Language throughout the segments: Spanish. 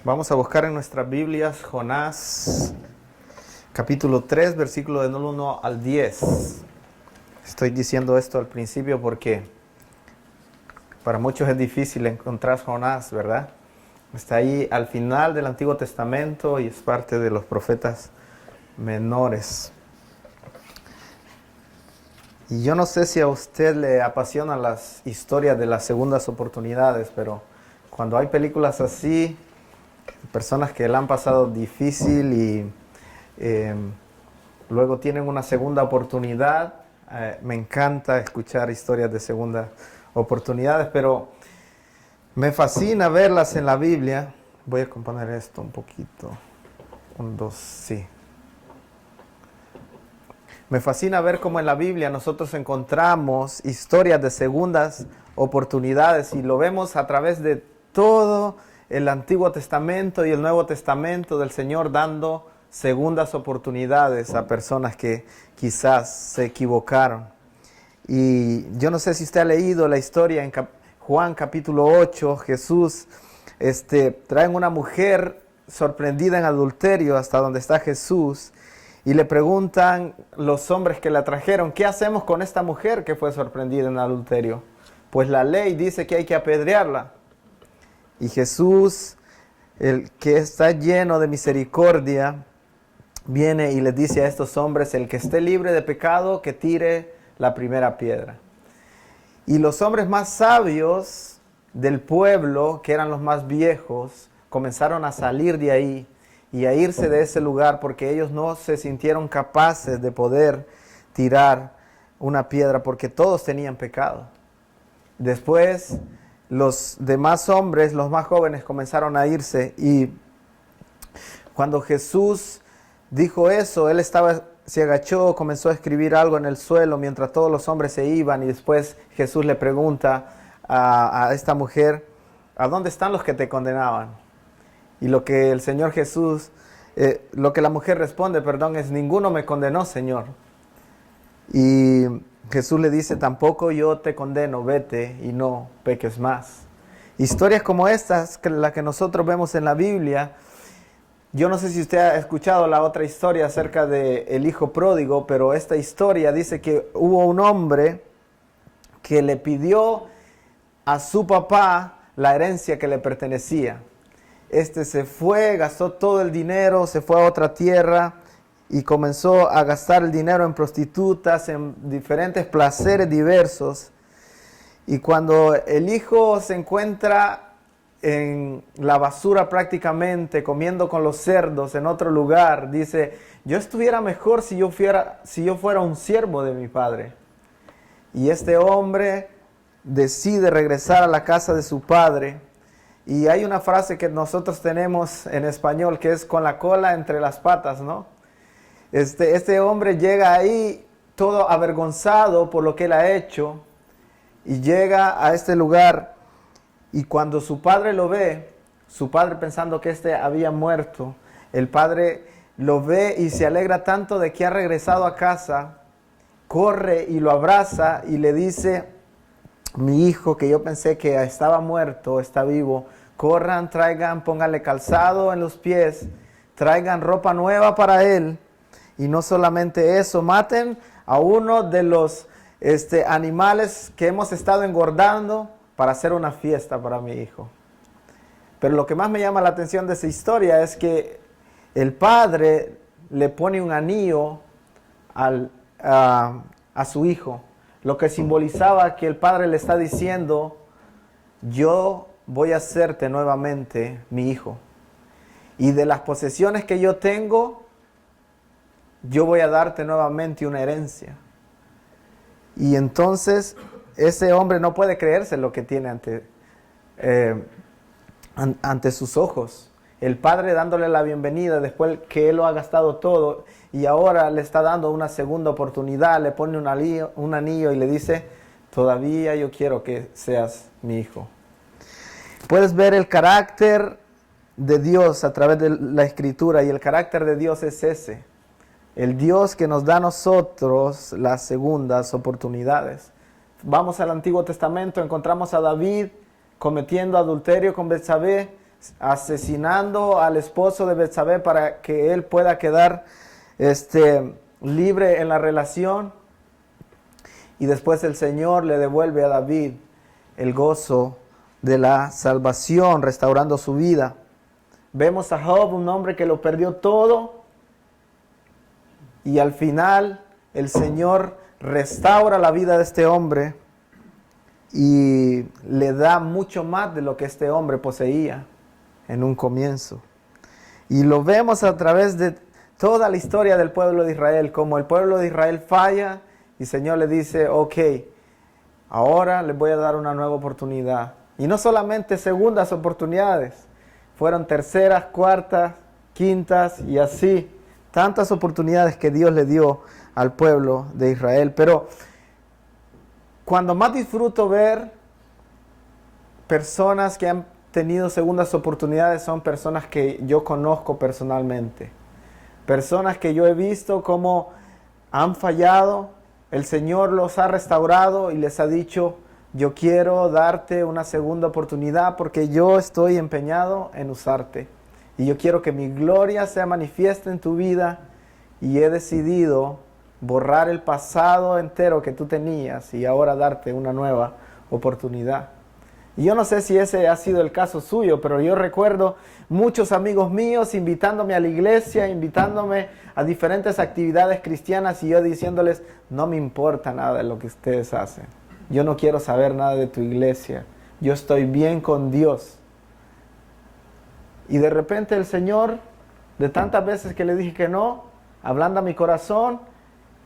Vamos a buscar en nuestras Biblias Jonás, capítulo 3, versículo del 1 al 10. Estoy diciendo esto al principio porque para muchos es difícil encontrar Jonás, ¿verdad? Está ahí al final del Antiguo Testamento y es parte de los profetas menores. Y yo no sé si a usted le apasionan las historias de las segundas oportunidades, pero cuando hay películas así, personas que la han pasado difícil y luego tienen una segunda oportunidad, me encanta escuchar historias de segundas oportunidades, pero me fascina verlas en la Biblia. Voy a componer esto un poquito. Sí. Me fascina ver cómo en la Biblia nosotros encontramos historias de segundas oportunidades y lo vemos a través de todo el Antiguo Testamento y el Nuevo Testamento del Señor dando segundas oportunidades a personas que quizás se equivocaron. Y yo no sé si usted ha leído la historia en Juan capítulo 8, Jesús trae una mujer sorprendida en adulterio hasta donde está Jesús. Y le preguntan los hombres que la trajeron, ¿qué hacemos con esta mujer que fue sorprendida en adulterio? Pues la ley dice que hay que apedrearla. Y Jesús, el que está lleno de misericordia, viene y les dice a estos hombres, el que esté libre de pecado, que tire la primera piedra. Y los hombres más sabios del pueblo, que eran los más viejos, comenzaron a salir de ahí y a irse de ese lugar porque ellos no se sintieron capaces de poder tirar una piedra porque todos tenían pecado. Después los demás hombres, los más jóvenes, comenzaron a irse y cuando Jesús dijo eso, se agachó, comenzó a escribir algo en el suelo mientras todos los hombres se iban y después Jesús le pregunta a esta mujer, ¿a dónde están los que te condenaban? Y lo que el Señor Jesús, lo que la mujer responde, es ninguno me condenó, Señor. Y Jesús le dice, tampoco yo te condeno, vete y no peques más. Historias como estas, las que nosotros vemos en la Biblia, yo no sé si usted ha escuchado la otra historia acerca del hijo pródigo, pero esta historia dice que hubo un hombre que le pidió a su papá la herencia que le pertenecía. Se fue, gastó todo el dinero, se fue a otra tierra y comenzó a gastar el dinero en prostitutas, en diferentes placeres diversos. Y cuando el hijo se encuentra en la basura prácticamente, comiendo con los cerdos en otro lugar, dice, yo estuviera mejor si yo fuera un siervo de mi padre. Y este hombre decide regresar a la casa de su padre. Y hay una frase que nosotros tenemos en español que es con la cola entre las patas, ¿no? Este hombre llega ahí todo avergonzado por lo que él ha hecho y llega a este lugar y cuando su padre lo ve, su padre pensando que había muerto, el padre lo ve y se alegra tanto de que ha regresado a casa, corre y lo abraza y le dice, mi hijo que yo pensé que estaba muerto, está vivo, corran, traigan, pónganle calzado en los pies, traigan ropa nueva para él. Y no solamente eso, maten a uno de los animales que hemos estado engordando para hacer una fiesta para mi hijo. Pero lo que más me llama la atención de esa historia es que el padre le pone un anillo a su hijo. Lo que simbolizaba que el padre le está diciendo, yo voy a hacerte nuevamente mi hijo. Y de las posesiones que yo tengo, yo voy a darte nuevamente una herencia. Y entonces ese hombre no puede creerse lo que tiene ante sus ojos. El padre dándole la bienvenida después que él lo ha gastado todo y ahora le está dando una segunda oportunidad, le pone un anillo y le dice, todavía yo quiero que seas mi hijo. Puedes ver el carácter de Dios a través de la Escritura y el carácter de Dios es ese. El Dios que nos da a nosotros las segundas oportunidades. Vamos al Antiguo Testamento, encontramos a David cometiendo adulterio con Betsabé, asesinando al esposo de Betsabé para que él pueda quedar libre en la relación. Y después el Señor le devuelve a David el gozo de la salvación, restaurando su vida. Vemos a Job, un hombre que lo perdió todo, y al final el Señor restaura la vida de este hombre y le da mucho más de lo que este hombre poseía en un comienzo. Y lo vemos a través de toda la historia del pueblo de Israel, como el pueblo de Israel falla y el Señor le dice, ok, ahora les voy a dar una nueva oportunidad. Y no solamente segundas oportunidades, fueron terceras, cuartas, quintas y así. Tantas oportunidades que Dios le dio al pueblo de Israel. Pero cuando más disfruto ver personas que han tenido segundas oportunidades son personas que yo conozco personalmente. Personas que yo he visto cómo han fallado, el Señor los ha restaurado y les ha dicho, yo quiero darte una segunda oportunidad porque yo estoy empeñado en usarte. Y yo quiero que mi gloria sea manifiesta en tu vida y he decidido borrar el pasado entero que tú tenías y ahora darte una nueva oportunidad. Y yo no sé si ese ha sido el caso suyo, pero yo recuerdo muchos amigos míos invitándome a la iglesia, invitándome a diferentes actividades cristianas y yo diciéndoles, no me importa nada de lo que ustedes hacen. Yo no quiero saber nada de tu iglesia. Yo estoy bien con Dios. Y de repente el Señor, de tantas veces que le dije que no, ablanda mi corazón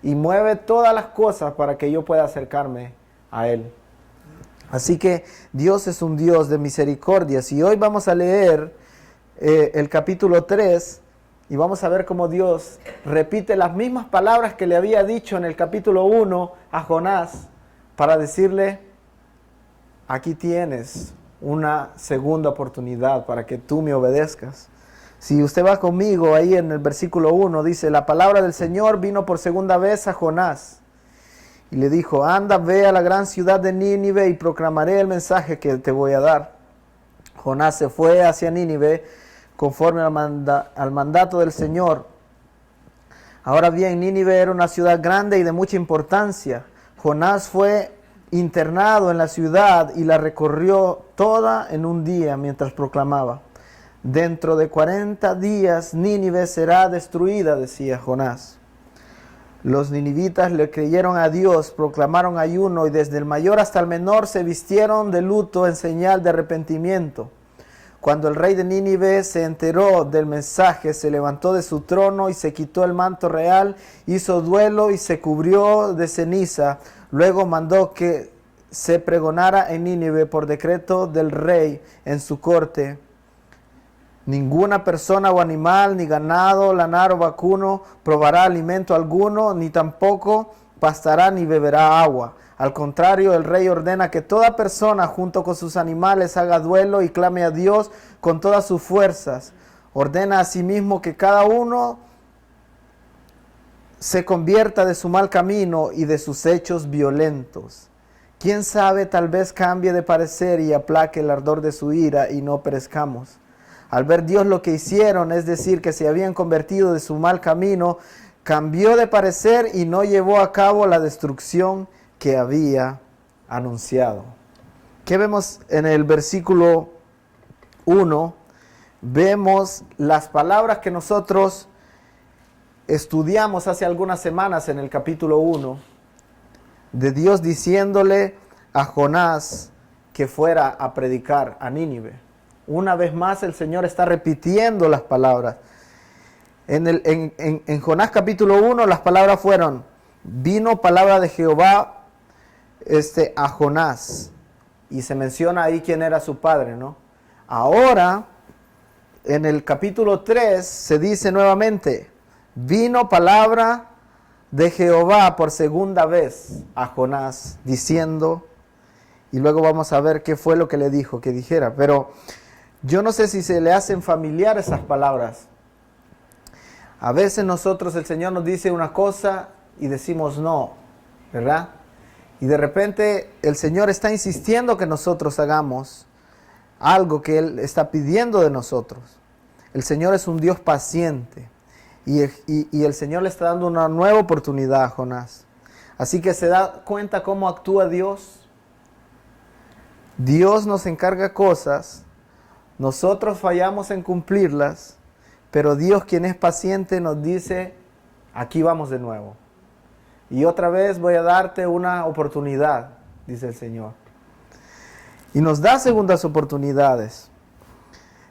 y mueve todas las cosas para que yo pueda acercarme a Él. Así que Dios es un Dios de misericordias. Y hoy vamos a leer el capítulo 3 y vamos a ver cómo Dios repite las mismas palabras que le había dicho en el capítulo 1 a Jonás para decirle, aquí tienes una segunda oportunidad para que tú me obedezcas. Si usted va conmigo ahí en el versículo 1, dice, la palabra del Señor vino por segunda vez a Jonás y le dijo, anda, ve a la gran ciudad de Nínive y proclamaré el mensaje que te voy a dar. Jonás se fue hacia Nínive conforme al mandato del Señor. Ahora bien, Nínive era una ciudad grande y de mucha importancia. Jonás fue internado en la ciudad y la recorrió toda en un día mientras proclamaba. Dentro de 40 días Nínive será destruida, decía Jonás. Los ninivitas le creyeron a Dios, proclamaron ayuno y desde el mayor hasta el menor se vistieron de luto en señal de arrepentimiento. Cuando el rey de Nínive se enteró del mensaje, se levantó de su trono y se quitó el manto real, hizo duelo y se cubrió de ceniza. Luego mandó que se pregonara en Nínive por decreto del rey en su corte. Ninguna persona o animal, ni ganado, lanar o vacuno, probará alimento alguno, ni tampoco pastará ni beberá agua. Al contrario, el rey ordena que toda persona junto con sus animales haga duelo y clame a Dios con todas sus fuerzas. Ordena asimismo que cada uno se convierta de su mal camino y de sus hechos violentos. Quién sabe, tal vez cambie de parecer y aplaque el ardor de su ira y no perezcamos. Al ver Dios lo que hicieron, es decir, que se habían convertido de su mal camino, cambió de parecer y no llevó a cabo la destrucción que había anunciado. ¿Qué vemos en el versículo 1? Vemos las palabras que nosotros estudiamos hace algunas semanas en el capítulo 1, de Dios diciéndole a Jonás que fuera a predicar a Nínive. Una vez más el Señor está repitiendo las palabras. En Jonás capítulo 1 las palabras fueron, vino palabra de Jehová a Jonás. Y se menciona ahí quién era su padre, ¿no? Ahora, en el capítulo 3 se dice nuevamente, vino palabra de Jehová por segunda vez a Jonás, diciendo, y luego vamos a ver qué fue lo que le dijo que dijera, pero yo no sé si se le hacen familiar esas palabras. A veces nosotros, el Señor nos dice una cosa y decimos no, ¿verdad? Y de repente el Señor está insistiendo que nosotros hagamos algo que Él está pidiendo de nosotros. El Señor es un Dios paciente y el Señor le está dando una nueva oportunidad a Jonás. Así que se da cuenta cómo actúa Dios. Dios nos encarga cosas, nosotros fallamos en cumplirlas, pero Dios, quien es paciente, nos dice, aquí vamos de nuevo. Y otra vez voy a darte una oportunidad, dice el Señor. Y nos da segundas oportunidades.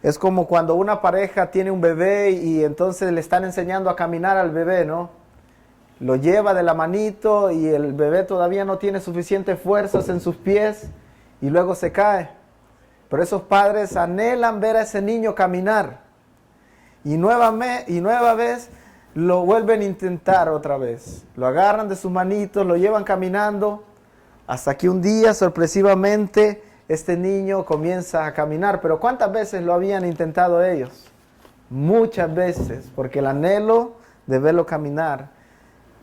Es como cuando una pareja tiene un bebé y entonces le están enseñando a caminar al bebé, ¿no? Lo lleva de la manito y el bebé todavía no tiene suficientes fuerzas en sus pies y luego se cae. Pero esos padres anhelan ver a ese niño caminar. Y nueva vez lo vuelven a intentar otra vez. Lo agarran de sus manitos, lo llevan caminando, hasta que un día, sorpresivamente, este niño comienza a caminar. Pero ¿cuántas veces lo habían intentado ellos? Muchas veces, porque el anhelo de verlo caminar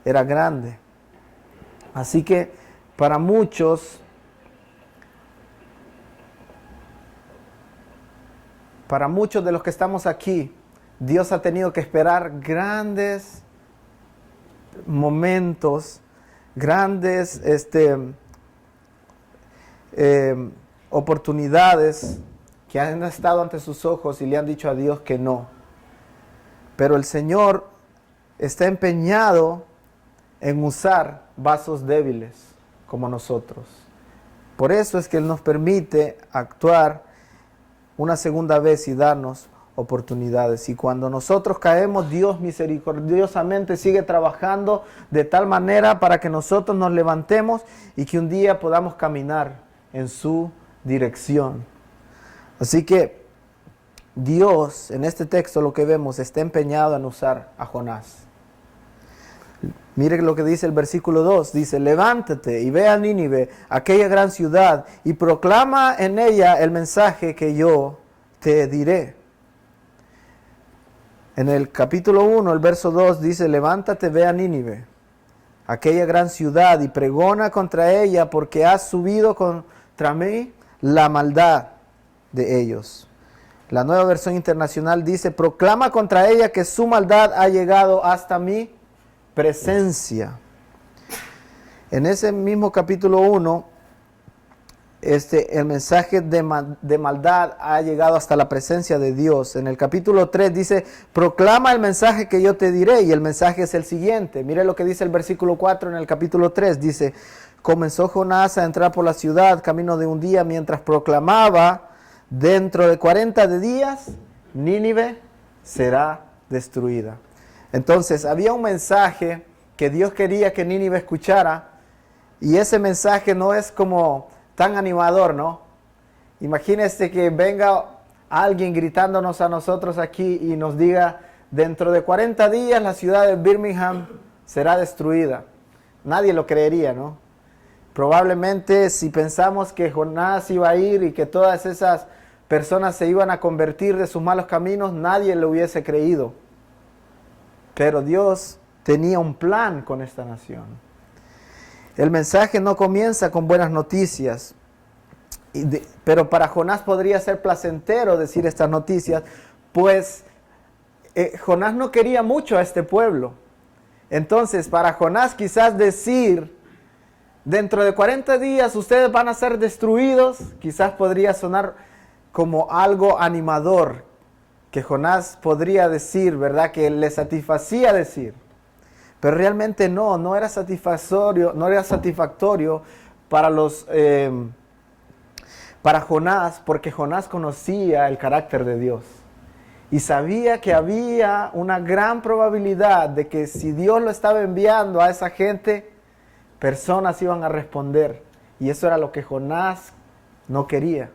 era grande. Así que para muchos de los que estamos aquí, Dios ha tenido que esperar grandes momentos, grandes oportunidades que han estado ante sus ojos y le han dicho a Dios que no. Pero el Señor está empeñado en usar vasos débiles como nosotros. Por eso es que Él nos permite actuar una segunda vez y darnos oportunidades. Y cuando nosotros caemos, Dios misericordiosamente sigue trabajando de tal manera para que nosotros nos levantemos y que un día podamos caminar en su dirección. Así que Dios, en este texto lo que vemos, está empeñado en usar a Jonás. Mire lo que dice el versículo 2, dice, levántate y ve a Nínive, aquella gran ciudad, y proclama en ella el mensaje que yo te diré. En el capítulo 1, el verso 2 dice, levántate, ve a Nínive, aquella gran ciudad, y pregona contra ella, porque has subido contra mí la maldad de ellos. La Nueva Versión Internacional dice, proclama contra ella que su maldad ha llegado hasta mi presencia. En ese mismo capítulo 1, el mensaje de maldad ha llegado hasta la presencia de Dios. En el capítulo 3 dice, proclama el mensaje que yo te diré, y el mensaje es el siguiente. Mire lo que dice el versículo 4 en el capítulo 3, dice, comenzó Jonás a entrar por la ciudad, camino de un día, mientras proclamaba, dentro de 40 días, Nínive será destruida. Entonces, había un mensaje que Dios quería que Nínive escuchara, y ese mensaje no es como tan animador, ¿no? Imagínese que venga alguien gritándonos a nosotros aquí y nos diga, dentro de 40 días la ciudad de Birmingham será destruida. Nadie lo creería, ¿no? Probablemente si pensamos que Jonás iba a ir y que todas esas personas se iban a convertir de sus malos caminos, nadie lo hubiese creído. Pero Dios tenía un plan con esta nación. El mensaje no comienza con buenas noticias, pero para Jonás podría ser placentero decir estas noticias, pues Jonás no quería mucho a este pueblo. Entonces, para Jonás quizás decir, dentro de 40 días ustedes van a ser destruidos, quizás podría sonar como algo animador, que Jonás podría decir, ¿verdad? Que le satisfacía decir. Pero realmente no era satisfactorio para Jonás, porque Jonás conocía el carácter de Dios. Y sabía que había una gran probabilidad de que si Dios lo estaba enviando a esa gente, personas iban a responder. Y eso era lo que Jonás no quería.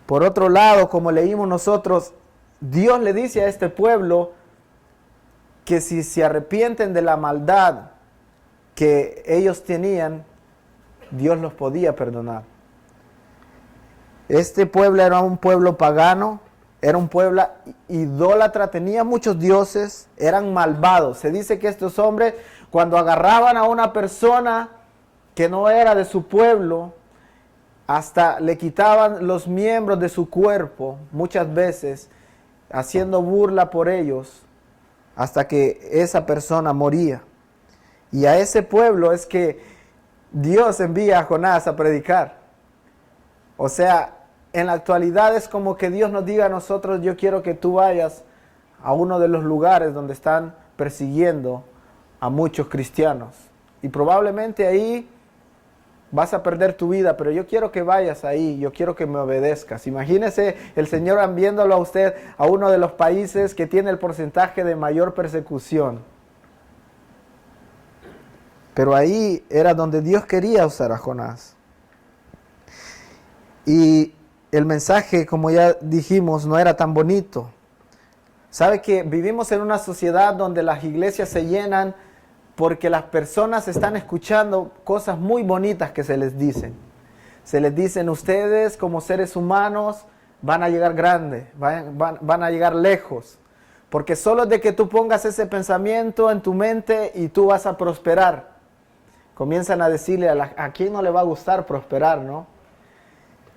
Por otro lado, como leímos nosotros, Dios le dice a este pueblo que si se arrepienten de la maldad que ellos tenían, Dios los podía perdonar. Este pueblo era un pueblo pagano, era un pueblo idólatra, tenía muchos dioses, eran malvados. Se dice que estos hombres, cuando agarraban a una persona que no era de su pueblo, hasta le quitaban los miembros de su cuerpo, muchas veces, haciendo burla por ellos, hasta que esa persona moría. Y a ese pueblo es que Dios envía a Jonás a predicar. O sea, en la actualidad es como que Dios nos diga a nosotros: yo quiero que tú vayas a uno de los lugares donde están persiguiendo a muchos cristianos. Y probablemente ahí vas a perder tu vida, pero yo quiero que vayas ahí, yo quiero que me obedezcas. Imagínese el Señor enviándolo a usted a uno de los países que tiene el porcentaje de mayor persecución. Pero ahí era donde Dios quería usar a Jonás. Y el mensaje, como ya dijimos, no era tan bonito. ¿Sabe que vivimos en una sociedad donde las iglesias se llenan porque las personas están escuchando cosas muy bonitas que se les dicen? Se les dicen: ustedes como seres humanos van a llegar grandes, van a llegar lejos. Porque solo de que tú pongas ese pensamiento en tu mente y tú vas a prosperar. Comienzan a decirle a quién no le va a gustar prosperar, ¿no?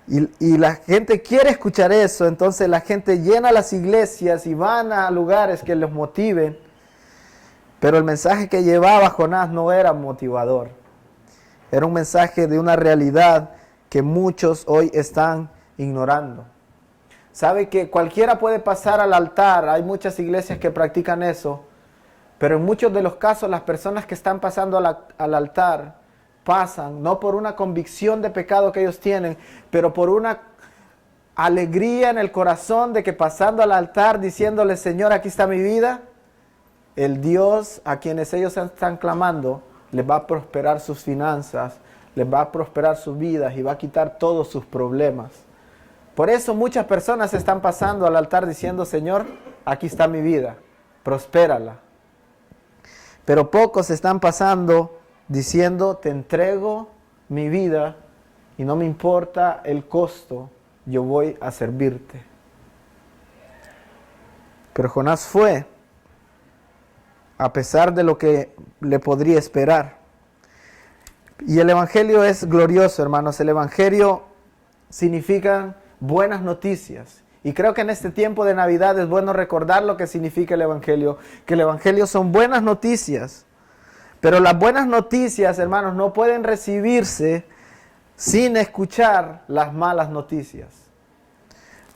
Y la gente quiere escuchar eso, entonces la gente llena las iglesias y van a lugares que los motiven. Pero el mensaje que llevaba Jonás no era motivador. Era un mensaje de una realidad que muchos hoy están ignorando. Sabe que cualquiera puede pasar al altar, hay muchas iglesias que practican eso, pero en muchos de los casos las personas que están pasando al altar pasan no por una convicción de pecado que ellos tienen, pero por una alegría en el corazón de que pasando al altar diciéndole: Señor, aquí está mi vida, el Dios a quienes ellos están clamando les va a prosperar sus finanzas, les va a prosperar sus vidas y va a quitar todos sus problemas. Por eso muchas personas están pasando al altar diciendo: Señor, aquí está mi vida, prospérala. Pero pocos están pasando diciendo: te entrego mi vida y no me importa el costo, yo voy a servirte. Pero Jonás fue, a pesar de lo que le podría esperar. Y el evangelio es glorioso, hermanos. El evangelio significa buenas noticias. Y creo que en este tiempo de Navidad es bueno recordar lo que significa el evangelio. Que el evangelio son buenas noticias. Pero las buenas noticias, hermanos, no pueden recibirse sin escuchar las malas noticias.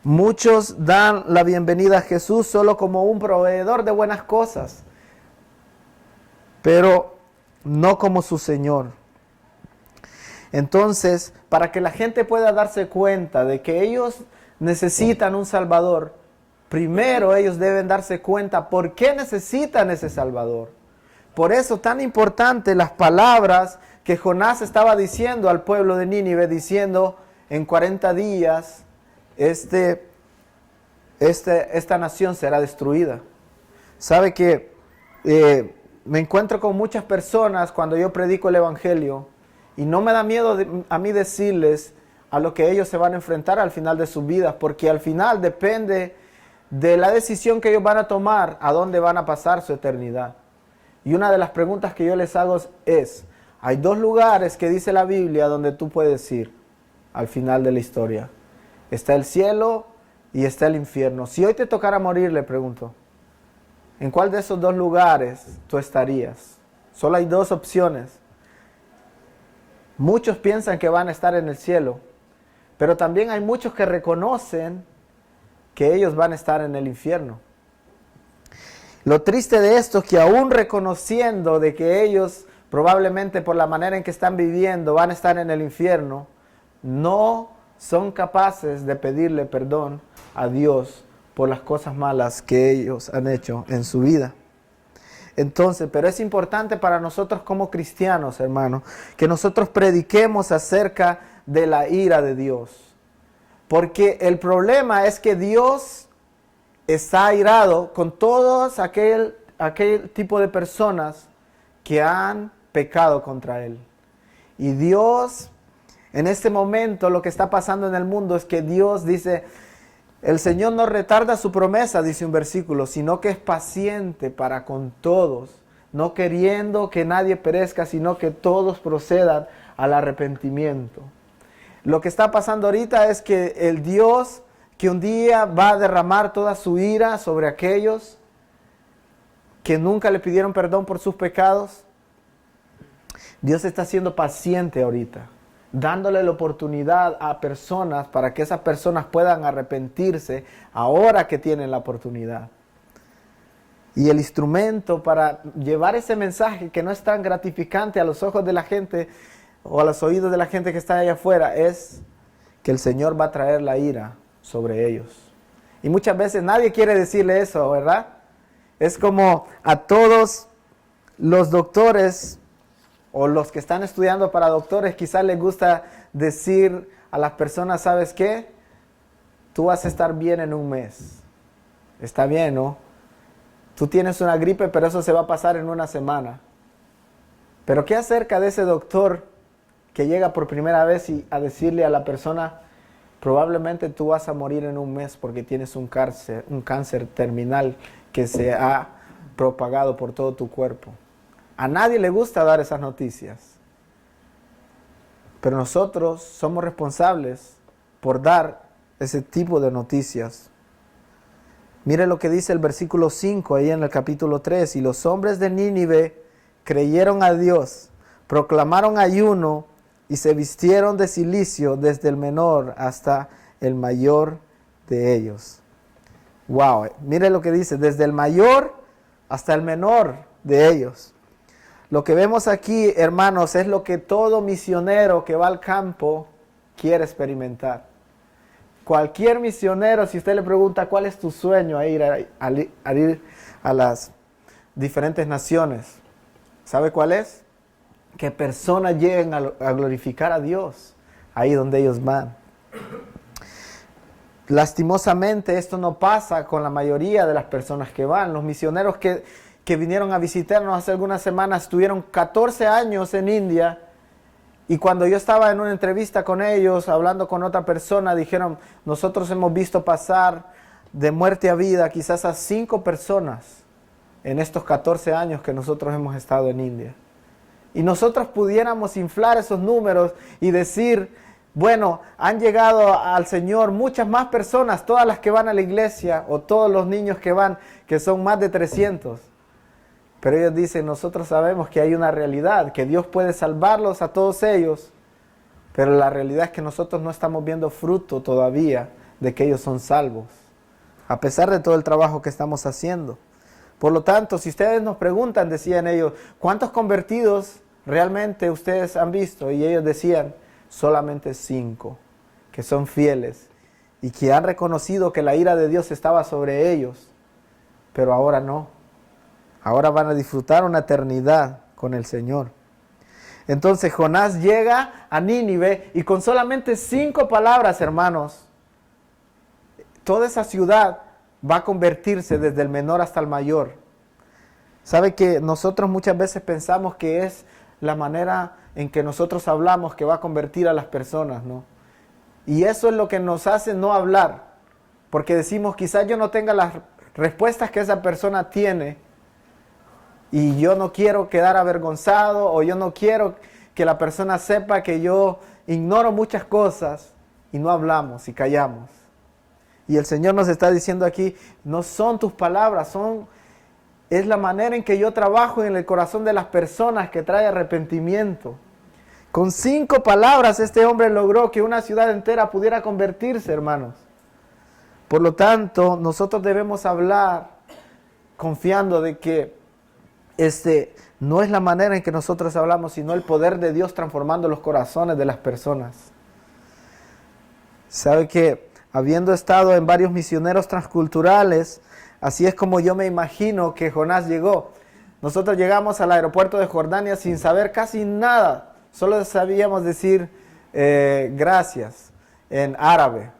Muchos dan la bienvenida a Jesús solo como un proveedor de buenas cosas, pero no como su Señor. Entonces, para que la gente pueda darse cuenta de que ellos necesitan un Salvador, primero ellos deben darse cuenta por qué necesitan ese Salvador. Por eso tan importante las palabras que Jonás estaba diciendo al pueblo de Nínive, diciendo: en 40 días esta nación será destruida. Sabe que me encuentro con muchas personas cuando yo predico el evangelio y no me da miedo a mí decirles a lo que ellos se van a enfrentar al final de sus vidas, porque al final depende de la decisión que ellos van a tomar, a dónde van a pasar su eternidad. Y una de las preguntas que yo les hago es: hay dos lugares que dice la Biblia donde tú puedes ir al final de la historia. Está el cielo y está el infierno. Si hoy te tocara morir, le pregunto, ¿en cuál de esos dos lugares tú estarías? Solo hay dos opciones. Muchos piensan que van a estar en el cielo, pero también hay muchos que reconocen que ellos van a estar en el infierno. Lo triste de esto es que aún reconociendo de que ellos probablemente por la manera en que están viviendo van a estar en el infierno, no son capaces de pedirle perdón a Dios por las cosas malas que ellos han hecho en su vida. Entonces, pero es importante para nosotros como cristianos, hermanos, que nosotros prediquemos acerca de la ira de Dios. Porque el problema es que Dios está airado con todos aquel tipo de personas que han pecado contra Él. Y Dios, en este momento, lo que está pasando en el mundo es que Dios dice: el Señor no retarda su promesa, dice un versículo, sino que es paciente para con todos, no queriendo que nadie perezca, sino que todos procedan al arrepentimiento. Lo que está pasando ahorita es que el Dios que un día va a derramar toda su ira sobre aquellos que nunca le pidieron perdón por sus pecados, Dios está siendo paciente ahorita, dándole la oportunidad a personas para que esas personas puedan arrepentirse ahora que tienen la oportunidad. Y el instrumento para llevar ese mensaje que no es tan gratificante a los ojos de la gente o a los oídos de la gente que está allá afuera es que el Señor va a traer la ira sobre ellos. Y muchas veces nadie quiere decirle eso, ¿verdad? Es como a todos los doctores o los que están estudiando para doctores, quizás les gusta decir a las personas, ¿sabes qué? Tú vas a estar bien en un mes. Está bien, ¿no? Tú tienes una gripe, pero eso se va a pasar en una semana. Pero ¿qué acerca de ese doctor que llega por primera vez y a decirle a la persona, probablemente tú vas a morir en un mes porque tienes un cáncer terminal que se ha propagado por todo tu cuerpo? A nadie le gusta dar esas noticias. Pero nosotros somos responsables por dar ese tipo de noticias. Mire lo que dice el versículo 5 ahí en el capítulo 3. Y los hombres de Nínive creyeron a Dios, proclamaron ayuno y se vistieron de cilicio desde el menor hasta el mayor de ellos. Wow, mire lo que dice, desde el mayor hasta el menor de ellos. Lo que vemos aquí, hermanos, es lo que todo misionero que va al campo quiere experimentar. Cualquier misionero, si usted le pregunta cuál es tu sueño a ir a las diferentes naciones, ¿sabe cuál es? Que personas lleguen a glorificar a Dios ahí donde ellos van. Lastimosamente esto no pasa con la mayoría de las personas que van. Los misioneros que vinieron a visitarnos hace algunas semanas estuvieron 14 años en India. Y cuando yo estaba en una entrevista con ellos, hablando con otra persona, dijeron, nosotros hemos visto pasar de muerte a vida quizás a 5 personas en estos 14 años que nosotros hemos estado en India. Y nosotros pudiéramos inflar esos números y decir, bueno, han llegado al Señor muchas más personas, todas las que van a la iglesia o todos los niños que van, que son más de 300. Pero ellos dicen, nosotros sabemos que hay una realidad, que Dios puede salvarlos a todos ellos, pero la realidad es que nosotros no estamos viendo fruto todavía de que ellos son salvos, a pesar de todo el trabajo que estamos haciendo. Por lo tanto, si ustedes nos preguntan, decían ellos, ¿cuántos convertidos realmente ustedes han visto? Y ellos decían, solamente 5, que son fieles y que han reconocido que la ira de Dios estaba sobre ellos, pero ahora no. Ahora van a disfrutar una eternidad con el Señor. Entonces Jonás llega a Nínive y con solamente 5 palabras, hermanos, toda esa ciudad va a convertirse desde el menor hasta el mayor. ¿Sabe que nosotros muchas veces pensamos que es la manera en que nosotros hablamos que va a convertir a las personas, ¿no? Y eso es lo que nos hace no hablar, porque decimos, quizás yo no tenga las respuestas que esa persona tiene, y yo no quiero quedar avergonzado, o yo no quiero que la persona sepa que yo ignoro muchas cosas, y no hablamos y callamos. Y el Señor nos está diciendo aquí, no son tus palabras, es la manera en que yo trabajo en el corazón de las personas que trae arrepentimiento. Con 5 palabras este hombre logró que una ciudad entera pudiera convertirse, hermanos. Por lo tanto, nosotros debemos hablar confiando de que no es la manera en que nosotros hablamos, sino el poder de Dios transformando los corazones de las personas. ¿Sabe que habiendo estado en varios misioneros transculturales, así es como yo me imagino que Jonás llegó? Nosotros llegamos al aeropuerto de Jordania sin saber casi nada, solo sabíamos decir gracias en árabe.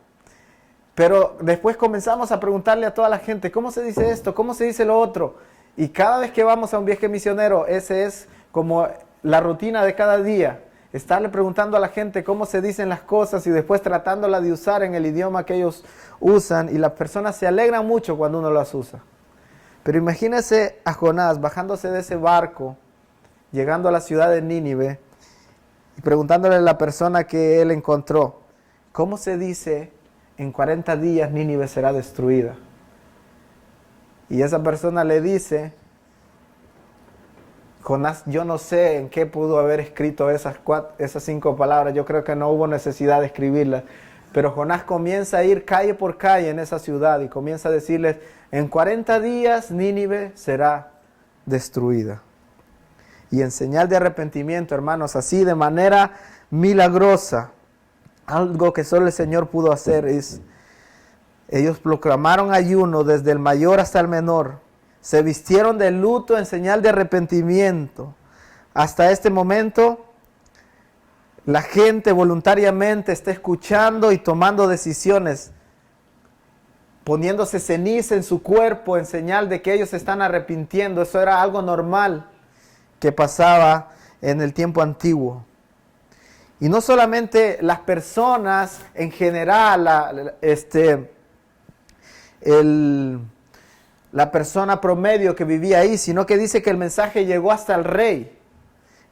Pero después comenzamos a preguntarle a toda la gente, ¿cómo se dice esto? ¿Cómo se dice lo otro? Y cada vez que vamos a un viaje misionero, ese es como la rutina de cada día. Estarle preguntando a la gente cómo se dicen las cosas y después tratándola de usar en el idioma que ellos usan. Y las personas se alegran mucho cuando uno las usa. Pero imagínese a Jonás bajándose de ese barco, llegando a la ciudad de Nínive. y preguntándole a la persona que él encontró, ¿cómo se dice en 40 días Nínive será destruida? Y esa persona le dice, Jonás, yo no sé en qué pudo haber escrito esas 5 palabras, yo creo que no hubo necesidad de escribirlas, pero Jonás comienza a ir calle por calle en esa ciudad y comienza a decirles, en 40 días Nínive será destruida. Y en señal de arrepentimiento, hermanos, así de manera milagrosa, algo que solo el Señor pudo hacer es, ellos proclamaron ayuno desde el mayor hasta el menor, se vistieron de luto en señal de arrepentimiento. Hasta este momento, la gente voluntariamente está escuchando y tomando decisiones, poniéndose ceniza en su cuerpo en señal de que ellos se están arrepintiendo. Eso era algo normal que pasaba en el tiempo antiguo. Y no solamente las personas en general, la persona promedio que vivía ahí, sino que dice que el mensaje llegó hasta el rey.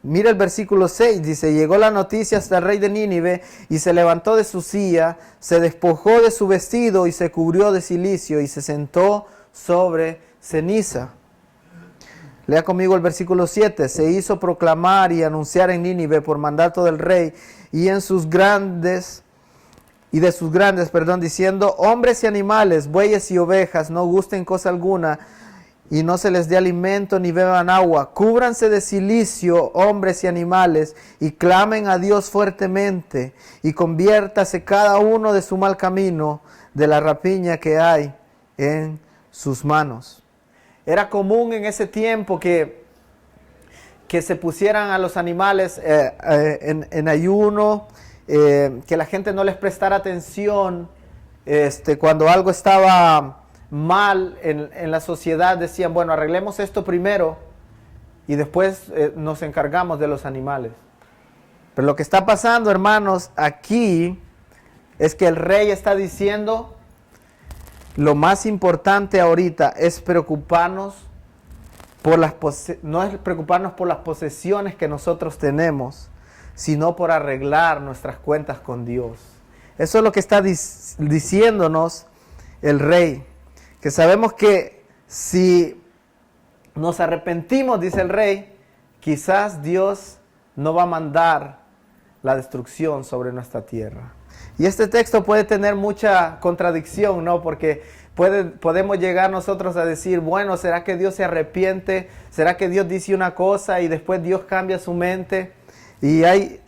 Mira el versículo 6, dice, llegó la noticia hasta el rey de Nínive y se levantó de su silla, se despojó de su vestido y se cubrió de cilicio y se sentó sobre ceniza. Lea conmigo el versículo 7. Se hizo proclamar y anunciar en Nínive por mandato del rey y de sus grandes, diciendo, hombres y animales, bueyes y ovejas, no gusten cosa alguna y no se les dé alimento ni beban agua. Cúbranse de cilicio, hombres y animales, y clamen a Dios fuertemente, y conviértase cada uno de su mal camino, de la rapiña que hay en sus manos. Era común en ese tiempo que se pusieran a los animales en ayuno, que la gente no les prestara atención. Cuando algo estaba mal en la sociedad, decían, bueno, arreglemos esto primero y después nos encargamos de los animales. Pero lo que está pasando, hermanos, aquí es que el rey está diciendo, lo más importante ahorita es preocuparnos no es preocuparnos por las posesiones que nosotros tenemos, sino por arreglar nuestras cuentas con Dios. Eso es lo que está diciéndonos el rey, que sabemos que si nos arrepentimos, dice el rey, quizás Dios no va a mandar la destrucción sobre nuestra tierra. Y este texto puede tener mucha contradicción, ¿no? Porque podemos llegar nosotros a decir, bueno, ¿será que Dios se arrepiente? ¿Será que Dios dice una cosa y después Dios cambia su mente? Y hay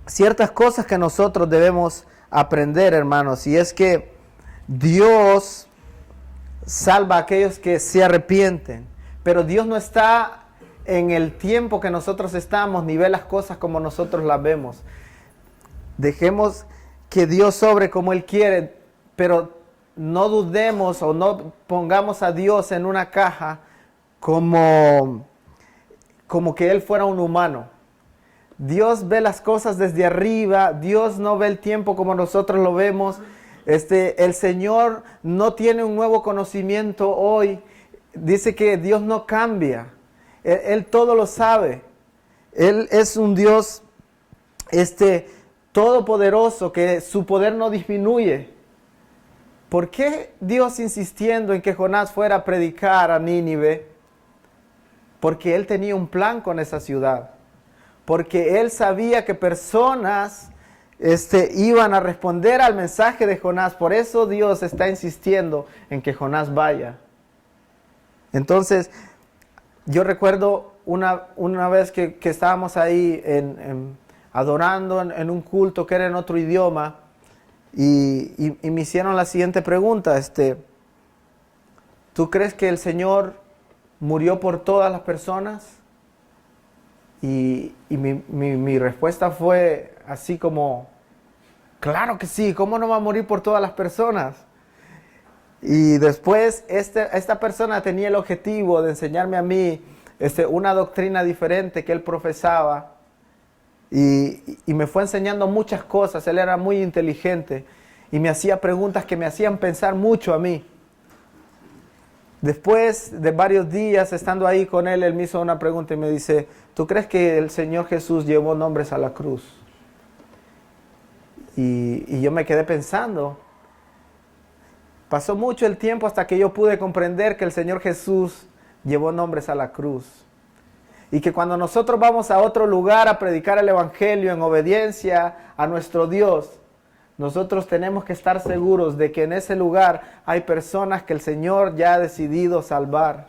ciertas cosas que nosotros debemos aprender, hermanos, y es que Dios salva a aquellos que se arrepienten, pero Dios no está en el tiempo que nosotros estamos, ni ve las cosas como nosotros las vemos. Dejemos que Dios obre como Él quiere, pero no dudemos o no pongamos a Dios en una caja como que Él fuera un humano. Dios ve las cosas desde arriba, Dios no ve el tiempo como nosotros lo vemos. El Señor no tiene un nuevo conocimiento hoy. Dice que Dios no cambia. Él todo lo sabe. Él es un Dios todopoderoso, que su poder no disminuye. ¿Por qué Dios insistiendo en que Jonás fuera a predicar a Nínive? Porque Él tenía un plan con esa ciudad. Porque Él sabía que personas iban a responder al mensaje de Jonás. Por eso Dios está insistiendo en que Jonás vaya. Entonces, yo recuerdo una vez que estábamos ahí adorando en un culto que era en otro idioma, y me hicieron la siguiente pregunta, ¿tú crees que el Señor murió por todas las personas? Y mi respuesta fue así como, claro que sí, ¿cómo no va a morir por todas las personas? Y después esta persona tenía el objetivo de enseñarme a mí una doctrina diferente que él profesaba, y me fue enseñando muchas cosas. Él era muy inteligente y me hacía preguntas que me hacían pensar mucho a mí. Después de varios días estando ahí con él me hizo una pregunta y me dice, ¿tú crees que el Señor Jesús llevó nombres a la cruz? Y yo me quedé pensando. Pasó mucho el tiempo hasta que yo pude comprender que el Señor Jesús llevó nombres a la cruz. Y que cuando nosotros vamos a otro lugar a predicar el Evangelio en obediencia a nuestro Dios, nosotros tenemos que estar seguros de que en ese lugar hay personas que el Señor ya ha decidido salvar.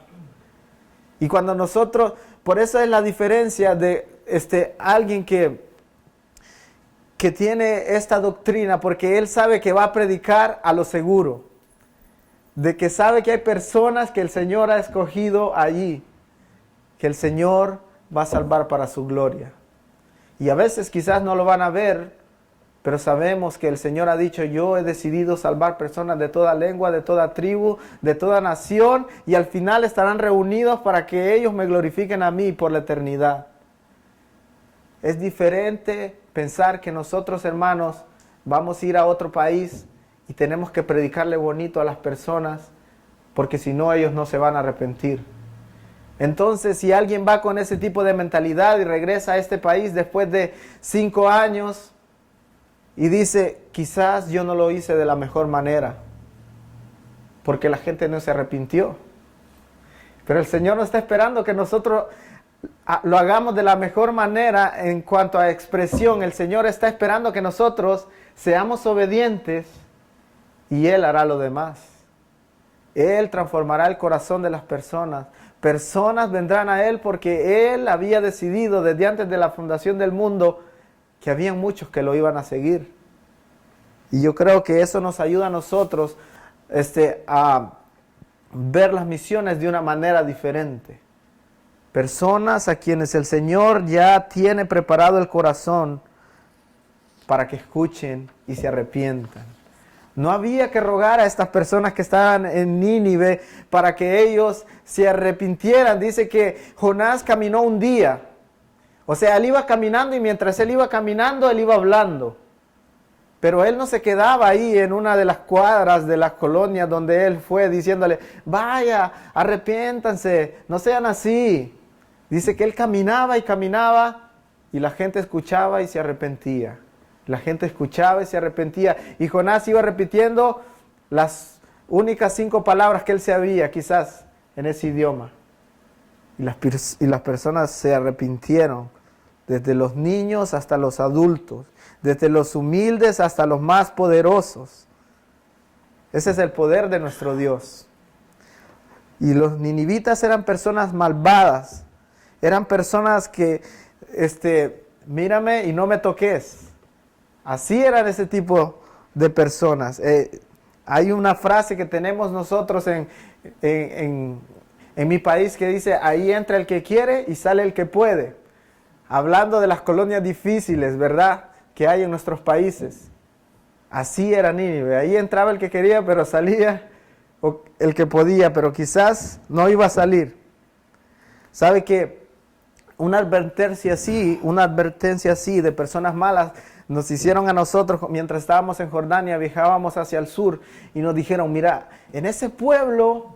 Y cuando nosotros, por eso es la diferencia de alguien que tiene esta doctrina, porque él sabe que va a predicar a lo seguro, de que sabe que hay personas que el Señor ha escogido allí, que el Señor va a salvar para su gloria. Y a veces quizás no lo van a ver, pero sabemos que el Señor ha dicho, yo he decidido salvar personas de toda lengua, de toda tribu, de toda nación, y al final estarán reunidos para que ellos me glorifiquen a mí por la eternidad. Es diferente pensar que nosotros, hermanos, vamos a ir a otro país y tenemos que predicarle bonito a las personas, porque si no ellos no se van a arrepentir. Entonces, si alguien va con ese tipo de mentalidad y regresa a este país después de 5 años y dice, quizás yo no lo hice de la mejor manera, porque la gente no se arrepintió. Pero el Señor no está esperando que nosotros lo hagamos de la mejor manera en cuanto a expresión. El Señor está esperando que nosotros seamos obedientes y Él hará lo demás. Él transformará el corazón de las personas. Personas vendrán a Él porque Él había decidido desde antes de la fundación del mundo que había muchos que lo iban a seguir. Y yo creo que eso nos ayuda a nosotros a ver las misiones de una manera diferente. Personas a quienes el Señor ya tiene preparado el corazón para que escuchen y se arrepientan. No había que rogar a estas personas que estaban en Nínive para que ellos se arrepintieran. Dice que Jonás caminó un día. O sea, él iba caminando y mientras él iba caminando, él iba hablando. Pero él no se quedaba ahí en una de las cuadras de las colonias donde él fue diciéndole, vaya, arrepiéntanse, no sean así. Dice que él caminaba y caminaba y la gente escuchaba y se arrepentía. La gente escuchaba y se arrepentía. Y Jonás iba repitiendo las únicas 5 palabras que él sabía, quizás, en ese idioma. Y las personas se arrepintieron, desde los niños hasta los adultos, desde los humildes hasta los más poderosos. Ese es el poder de nuestro Dios. Y los ninivitas eran personas malvadas, eran personas que, mírame y no me toques. Así eran ese tipo de personas. Hay una frase que tenemos nosotros en mi país que dice, ahí entra el que quiere y sale el que puede. Hablando de las colonias difíciles, ¿verdad?, que hay en nuestros países. Así era Nínive. Ahí entraba el que quería, pero salía el que podía, pero quizás no iba a salir. ¿Sabe que una advertencia así de personas malas nos hicieron a nosotros mientras estábamos en Jordania, viajábamos hacia el sur y nos dijeron, mira, en ese pueblo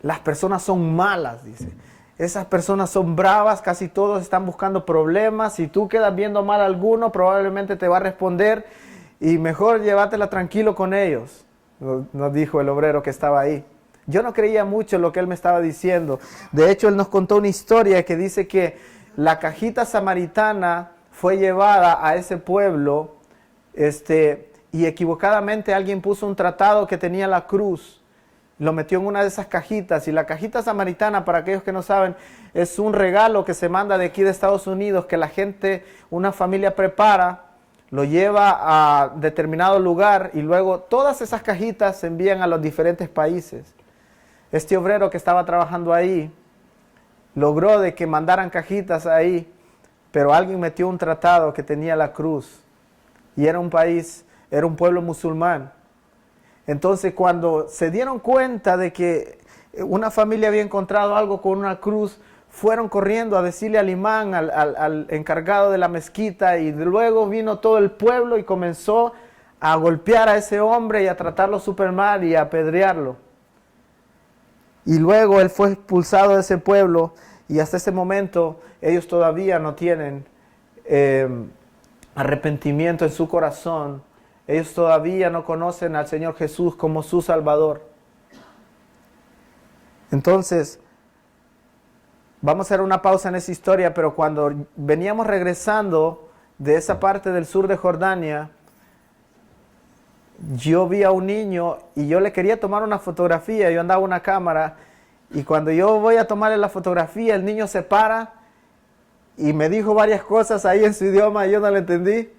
las personas son malas, dice. Esas personas son bravas, casi todos están buscando problemas. Si tú quedas viendo mal a alguno, probablemente te va a responder y mejor llévatela tranquilo con ellos, nos dijo el obrero que estaba ahí. Yo no creía mucho lo que él me estaba diciendo. De hecho, él nos contó una historia que dice que la cajita samaritana fue llevada a ese pueblo y equivocadamente alguien puso un tratado que tenía la cruz. Lo metió en una de esas cajitas y la cajita samaritana, para aquellos que no saben, es un regalo que se manda de aquí de Estados Unidos que la gente, una familia prepara, lo lleva a determinado lugar y luego todas esas cajitas se envían a los diferentes países. Este obrero que estaba trabajando ahí logró de que mandaran cajitas ahí, pero alguien metió un tratado que tenía la cruz y era un pueblo musulmán. Entonces, cuando se dieron cuenta de que una familia había encontrado algo con una cruz, fueron corriendo a decirle al imán, al encargado de la mezquita, y luego vino todo el pueblo y comenzó a golpear a ese hombre y a tratarlo súper mal y a apedrearlo. Y luego él fue expulsado de ese pueblo y hasta ese momento ellos todavía no tienen arrepentimiento en su corazón. Ellos todavía no conocen al Señor Jesús como su Salvador. Entonces, vamos a hacer una pausa en esa historia, pero cuando veníamos regresando de esa parte del sur de Jordania, yo vi a un niño y yo le quería tomar una fotografía. Yo andaba una cámara y cuando yo voy a tomarle la fotografía, el niño se para y me dijo varias cosas ahí en su idioma y yo no le entendí.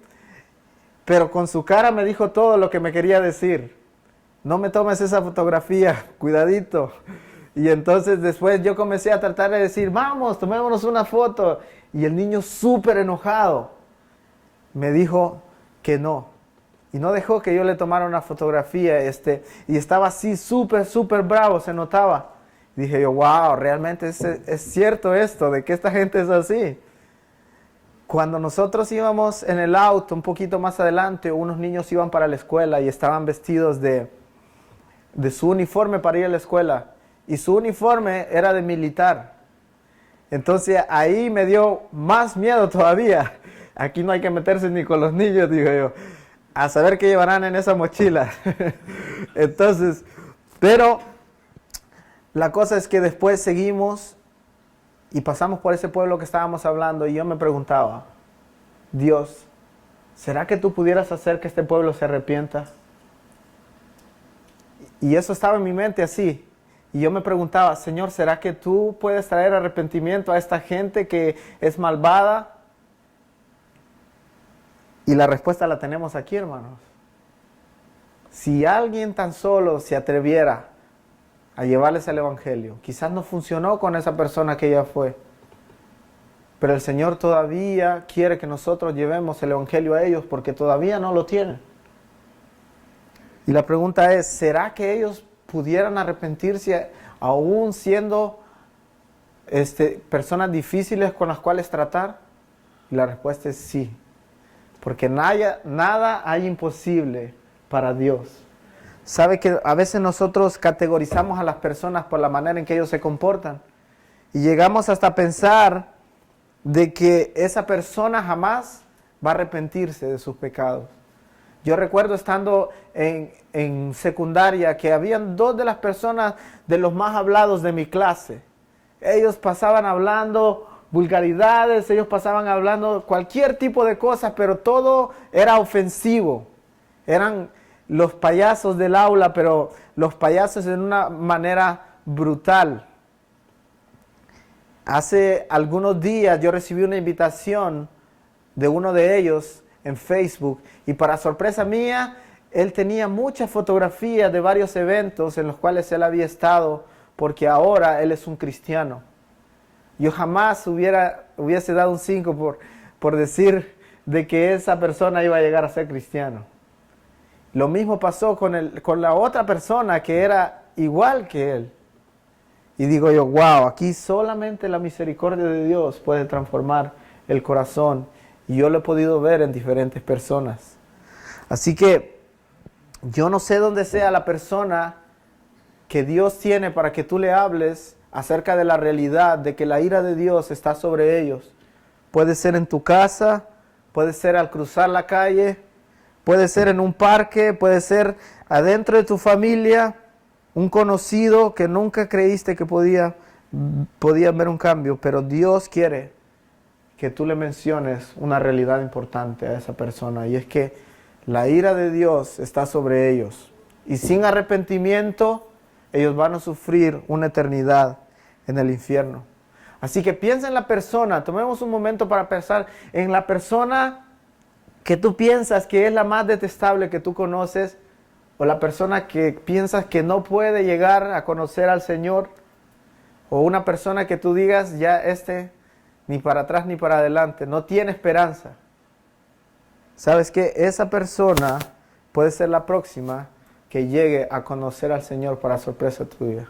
Pero con su cara me dijo todo lo que me quería decir. No me tomes esa fotografía, cuidadito. Y entonces después yo comencé a tratar de decir, vamos, tomémonos una foto. Y el niño súper enojado me dijo que no. Y no dejó que yo le tomara una fotografía. Y estaba así súper bravo, se notaba. Y dije yo, wow, realmente es cierto esto, de que esta gente es así. Cuando nosotros íbamos en el auto, un poquito más adelante, unos niños iban para la escuela y estaban vestidos de su uniforme para ir a la escuela. Y su uniforme era de militar. Entonces ahí me dio más miedo todavía. Aquí no hay que meterse ni con los niños, digo yo. A saber qué llevarán en esa mochila. Entonces, pero la cosa es que después seguimos y pasamos por ese pueblo que estábamos hablando y yo me preguntaba, Dios, ¿será que tú pudieras hacer que este pueblo se arrepienta? Y eso estaba en mi mente así. Y yo me preguntaba, Señor, ¿será que tú puedes traer arrepentimiento a esta gente que es malvada? Y la respuesta la tenemos aquí, hermanos. Si alguien tan solo se atreviera a llevarles el Evangelio, quizás no funcionó con esa persona que ella fue, pero el Señor todavía quiere que nosotros llevemos el Evangelio a ellos porque todavía no lo tienen. Y la pregunta es, ¿será que ellos pudieran arrepentirse aún siendo personas difíciles con las cuales tratar? Y la respuesta es sí, porque nada hay imposible para Dios. ¿Sabe que a veces nosotros categorizamos a las personas por la manera en que ellos se comportan? Y llegamos hasta pensar de que esa persona jamás va a arrepentirse de sus pecados. Yo recuerdo estando en secundaria que habían dos de las personas de los más hablados de mi clase. Ellos pasaban hablando vulgaridades, ellos pasaban hablando cualquier tipo de cosas, pero todo era ofensivo. Eran los payasos del aula, pero los payasos en una manera brutal. Hace algunos días yo recibí una invitación de uno de ellos en Facebook y para sorpresa mía, él tenía muchas fotografías de varios eventos en los cuales él había estado, porque ahora él es un cristiano. Yo jamás hubiese dado un 5 por decir de que esa persona iba a llegar a ser cristiano. Lo mismo pasó con la otra persona que era igual que él. Y digo yo, wow, aquí solamente la misericordia de Dios puede transformar el corazón. Y yo lo he podido ver en diferentes personas. Así que yo no sé dónde sea la persona que Dios tiene para que tú le hables acerca de la realidad de que la ira de Dios está sobre ellos. Puede ser en tu casa, puede ser al cruzar la calle, puede ser en un parque, puede ser adentro de tu familia, un conocido que nunca creíste que podía ver un cambio, pero Dios quiere que tú le menciones una realidad importante a esa persona, y es que la ira de Dios está sobre ellos, y sin arrepentimiento ellos van a sufrir una eternidad en el infierno. Así que piensa en la persona, tomemos un momento para pensar en la persona que tú piensas que es la más detestable que tú conoces, o la persona que piensas que no puede llegar a conocer al Señor, o una persona que tú digas, ya ni para atrás ni para adelante, no tiene esperanza. ¿Sabes qué? Esa persona puede ser la próxima que llegue a conocer al Señor para sorpresa tuya.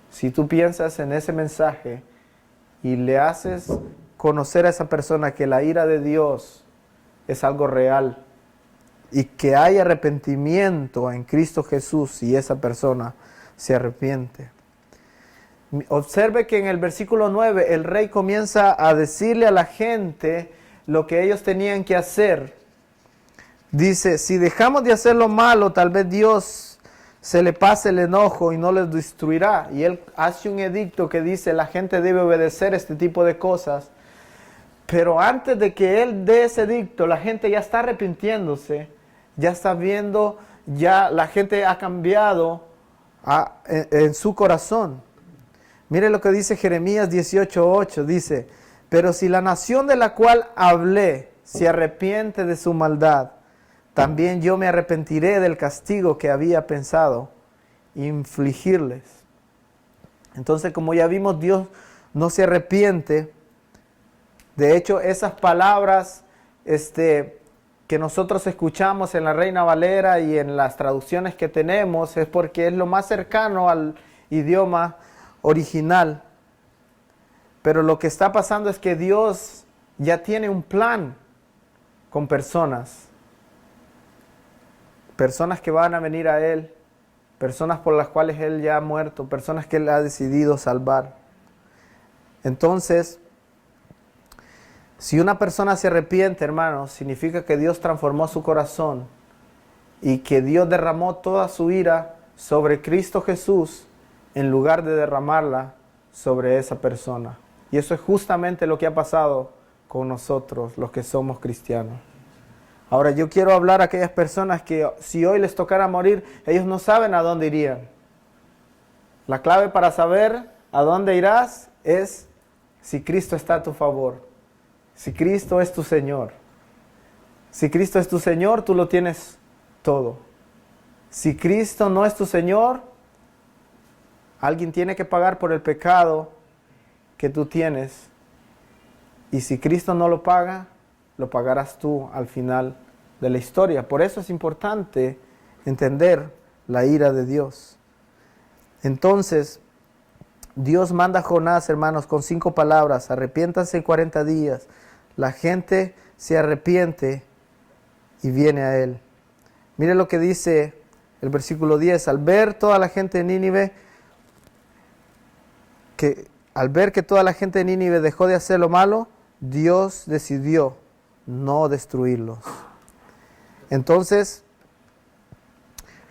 Si tú piensas en ese mensaje y le haces conocer a esa persona que la ira de Dios es algo real y que hay arrepentimiento en Cristo Jesús y esa persona se arrepiente. Observe que en el versículo 9 el rey comienza a decirle a la gente lo que ellos tenían que hacer. Dice, si dejamos de hacer lo malo, tal vez Dios se le pase el enojo y no les destruirá. Y él hace un edicto que dice, la gente debe obedecer este tipo de cosas. Pero antes de que él dé ese edicto, la gente ya está arrepintiéndose, ya está viendo, ya la gente ha cambiado en su corazón. Mire lo que dice Jeremías 18:8, dice, pero si la nación de la cual hablé se arrepiente de su maldad, también yo me arrepentiré del castigo que había pensado infligirles. Entonces, como ya vimos, Dios no se arrepiente. De hecho, esas palabras que nosotros escuchamos en la Reina Valera y en las traducciones que tenemos es porque es lo más cercano al idioma original. Pero lo que está pasando es que Dios ya tiene un plan con personas que van a venir a Él, personas por las cuales Él ya ha muerto, personas que Él ha decidido salvar. Entonces, si una persona se arrepiente, hermanos, significa que Dios transformó su corazón y que Dios derramó toda su ira sobre Cristo Jesús en lugar de derramarla sobre esa persona. Y eso es justamente lo que ha pasado con nosotros, los que somos cristianos. Ahora, yo quiero hablar a aquellas personas que si hoy les tocara morir, ellos no saben a dónde irían. La clave para saber a dónde irás es si Cristo está a tu favor. Si Cristo es tu Señor. Si Cristo es tu Señor, tú lo tienes todo. Si Cristo no es tu Señor, alguien tiene que pagar por el pecado que tú tienes. Y si Cristo no lo paga, lo pagarás tú al final de la historia. Por eso es importante entender la ira de Dios. Entonces, Dios manda a Jonás, hermanos, con 5 palabras. Arrepiéntanse en 40 días. La gente se arrepiente y viene a Él. Mire lo que dice el versículo 10. Al ver toda la gente de Nínive, al ver que toda la gente de Nínive dejó de hacer lo malo, Dios decidió no destruirlos. Entonces,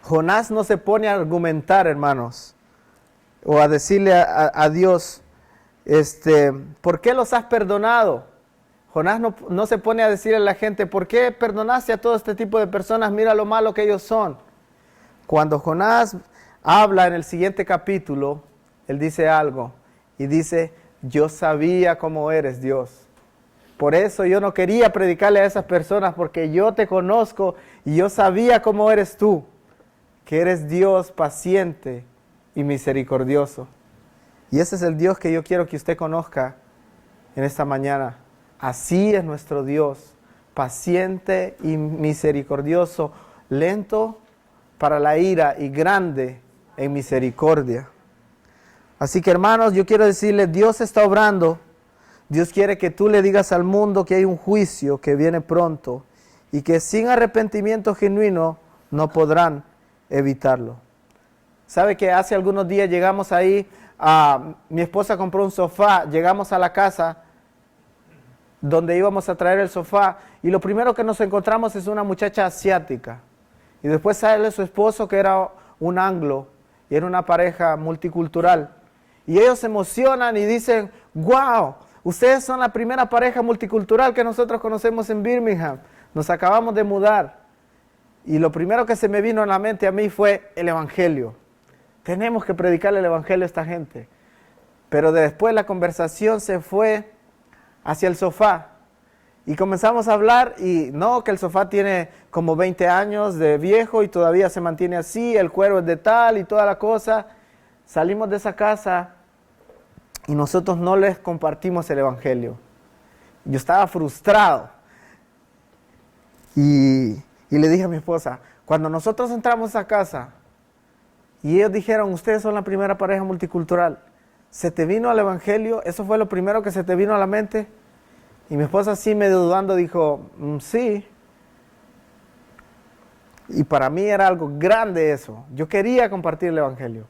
Jonás no se pone a argumentar, hermanos, o a decirle a Dios, ¿por qué los has perdonado? Jonás no se pone a decirle a la gente, ¿por qué perdonaste a todo este tipo de personas? Mira lo malo que ellos son. Cuando Jonás habla en el siguiente capítulo, él dice algo, y dice, yo sabía cómo eres, Dios. Por eso yo no quería predicarle a esas personas, porque yo te conozco y yo sabía cómo eres tú, que eres Dios paciente y misericordioso. Y ese es el Dios que yo quiero que usted conozca en esta mañana. Así es nuestro Dios, paciente y misericordioso, lento para la ira y grande en misericordia. Así que, hermanos, yo quiero decirles, Dios está obrando. Dios quiere que tú le digas al mundo que hay un juicio que viene pronto y que sin arrepentimiento genuino no podrán evitarlo. ¿Sabe que hace algunos días llegamos ahí, mi esposa compró un sofá, llegamos a la casa donde íbamos a traer el sofá y lo primero que nos encontramos es una muchacha asiática y después sale su esposo que era un anglo y era una pareja multicultural y ellos se emocionan y dicen, wow, ustedes son la primera pareja multicultural que nosotros conocemos en Birmingham, nos acabamos de mudar. Y lo primero que se me vino a la mente a mí fue el Evangelio. Tenemos que predicarle el Evangelio a esta gente. Pero después la conversación se fue hacia el sofá. Y comenzamos a hablar y no, que el sofá tiene como 20 años de viejo y todavía se mantiene así, el cuero es de tal y toda la cosa. Salimos de esa casa y nosotros no les compartimos el Evangelio. Yo estaba frustrado. Y le dije a mi esposa, cuando nosotros entramos a casa y ellos dijeron, ustedes son la primera pareja multicultural, ¿se te vino al Evangelio? ¿Eso fue lo primero que se te vino a la mente? Y mi esposa así medio dudando dijo, sí. Y para mí era algo grande eso. Yo quería compartir el Evangelio,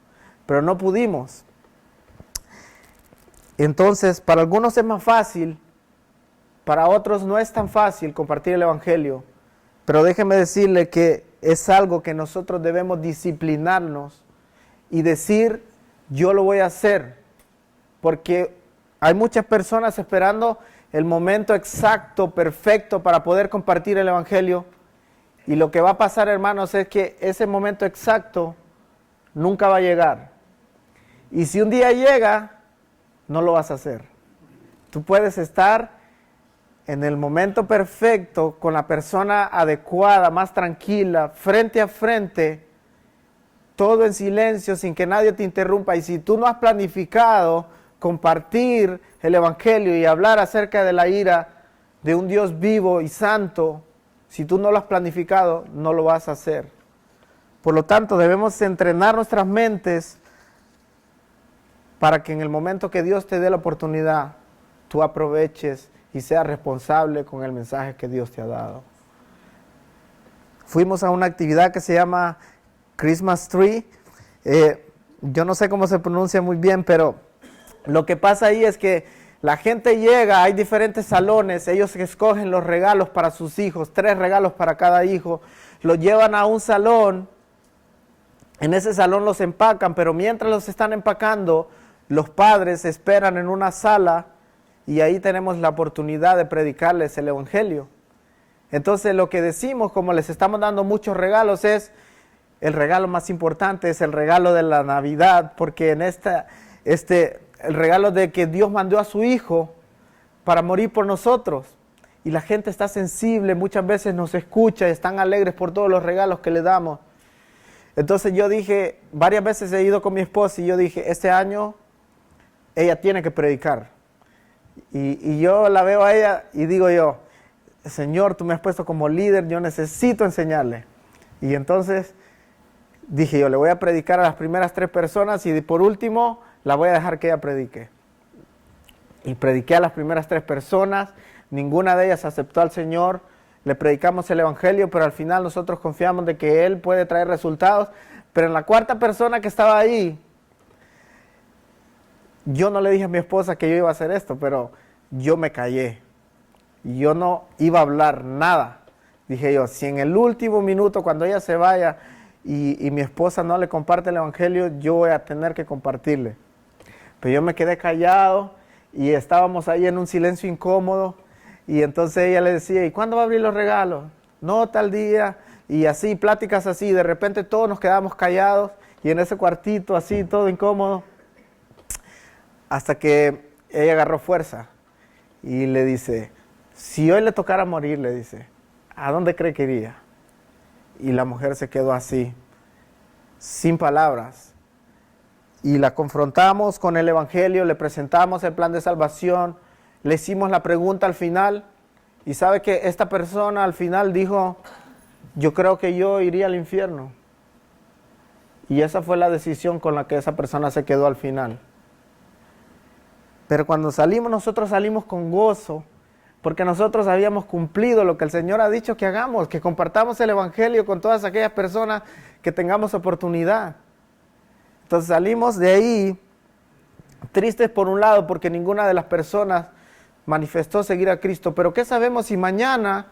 pero no pudimos. Entonces, para algunos es más fácil, para otros no es tan fácil compartir el Evangelio, pero déjeme decirle que es algo que nosotros debemos disciplinarnos y decir, yo lo voy a hacer, porque hay muchas personas esperando el momento exacto, perfecto para poder compartir el Evangelio, y lo que va a pasar, hermanos, es que ese momento exacto nunca va a llegar. Y si un día llega, no lo vas a hacer. Tú puedes estar en el momento perfecto, con la persona adecuada, más tranquila, frente a frente, todo en silencio, sin que nadie te interrumpa. Y si tú no has planificado compartir el Evangelio y hablar acerca de la ira de un Dios vivo y santo, si tú no lo has planificado, no lo vas a hacer. Por lo tanto, debemos entrenar nuestras mentes para que en el momento que Dios te dé la oportunidad, tú aproveches y seas responsable con el mensaje que Dios te ha dado. Fuimos a una actividad que se llama Christmas Tree. Yo no sé cómo se pronuncia muy bien, pero lo que pasa ahí es que la gente llega, hay diferentes salones, ellos escogen los regalos para sus hijos, 3 regalos para cada hijo, los llevan a un salón, en ese salón los empacan, pero mientras los están empacando, los padres esperan en una sala y ahí tenemos la oportunidad de predicarles el Evangelio. Entonces lo que decimos, como les estamos dando muchos regalos, es el regalo más importante, es el regalo de la Navidad, porque en el regalo de que Dios mandó a su Hijo para morir por nosotros. Y la gente está sensible, muchas veces nos escucha, están alegres por todos los regalos que le damos. Entonces yo dije, varias veces he ido con mi esposa y yo dije, este año ella tiene que predicar. Y yo la veo a ella y digo yo, Señor, tú me has puesto como líder, yo necesito enseñarle. Y entonces dije yo, le voy a predicar a las primeras 3 personas y por último la voy a dejar que ella predique. Y prediqué a las primeras 3 personas, ninguna de ellas aceptó al Señor, le predicamos el Evangelio, pero al final nosotros confiamos de que Él puede traer resultados. Pero en la 4ª persona que estaba ahí, yo no le dije a mi esposa que yo iba a hacer esto, pero yo me callé. Y yo no iba a hablar nada. Dije yo, si en el último minuto, cuando ella se vaya y mi esposa no le comparte el Evangelio, yo voy a tener que compartirle. Pero yo me quedé callado y estábamos ahí en un silencio incómodo. Y entonces ella le decía, ¿y cuándo va a abrir los regalos? No, tal día. Y así, pláticas así. De repente todos nos quedamos callados y en ese cuartito así, todo incómodo. Hasta que ella agarró fuerza y le dice, si hoy le tocara morir, le dice, ¿a dónde cree que iría? Y la mujer se quedó así, sin palabras. Y la confrontamos con el Evangelio, le presentamos el plan de salvación, le hicimos la pregunta al final. Y sabe que esta persona al final dijo, yo creo que yo iría al infierno. Y esa fue la decisión con la que esa persona se quedó al final. Pero cuando salimos, nosotros salimos con gozo, porque nosotros habíamos cumplido lo que el Señor ha dicho que hagamos, que compartamos el Evangelio con todas aquellas personas que tengamos oportunidad. Entonces salimos de ahí tristes por un lado, porque ninguna de las personas manifestó seguir a Cristo. Pero ¿qué sabemos si mañana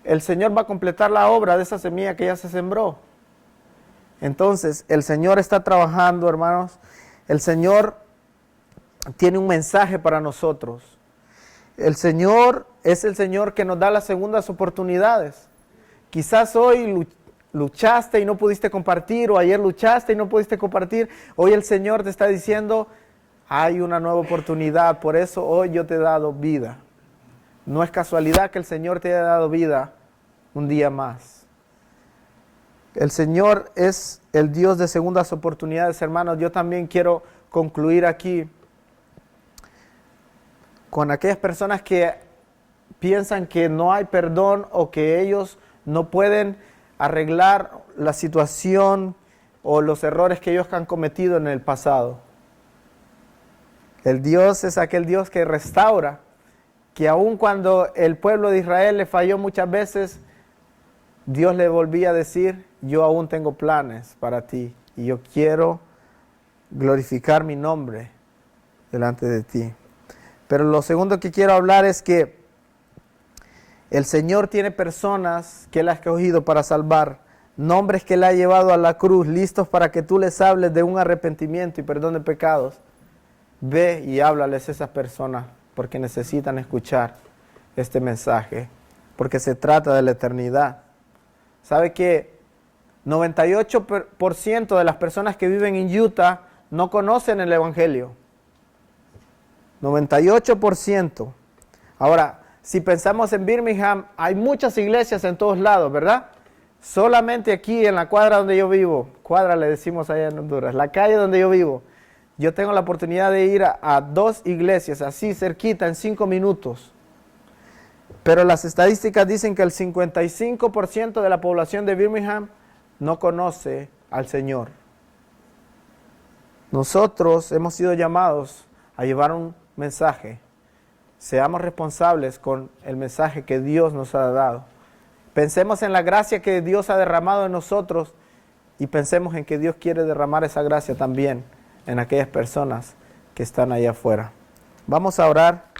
el Señor va a completar la obra de esa semilla que ya se sembró? Entonces, el Señor está trabajando, hermanos. El Señor tiene un mensaje para nosotros. El Señor es el Señor que nos da las segundas oportunidades. Quizás hoy luchaste y no pudiste compartir, o ayer luchaste y no pudiste compartir. Hoy el Señor te está diciendo, hay una nueva oportunidad, por eso hoy yo te he dado vida. No es casualidad que el Señor te haya dado vida un día más. El Señor es el Dios de segundas oportunidades, hermanos. Yo también quiero concluir aquí con aquellas personas que piensan que no hay perdón o que ellos no pueden arreglar la situación o los errores que ellos han cometido en el pasado. El Dios es aquel Dios que restaura, que aun cuando el pueblo de Israel le falló muchas veces, Dios le volvía a decir, yo aún tengo planes para ti y yo quiero glorificar mi nombre delante de ti. Pero lo segundo que quiero hablar es que el Señor tiene personas que Él ha escogido para salvar, nombres que Él ha llevado a la cruz, listos para que tú les hables de un arrepentimiento y perdón de pecados. Ve y háblales a esas personas porque necesitan escuchar este mensaje, porque se trata de la eternidad. ¿Sabe que 98% de las personas que viven en Utah no conocen el Evangelio? 98%. Ahora, si pensamos en Birmingham, hay muchas iglesias en todos lados, ¿verdad? Solamente aquí en la cuadra donde yo vivo, cuadra le decimos allá en Honduras, la calle donde yo vivo, yo tengo la oportunidad de ir a 2 iglesias, así cerquita, en 5 minutos. Pero las estadísticas dicen que el 55% de la población de Birmingham no conoce al Señor. Nosotros hemos sido llamados a llevar un mensaje. Seamos responsables con el mensaje que Dios nos ha dado. Pensemos en la gracia que Dios ha derramado en nosotros y pensemos en que Dios quiere derramar esa gracia también en aquellas personas que están allá afuera. Vamos a orar.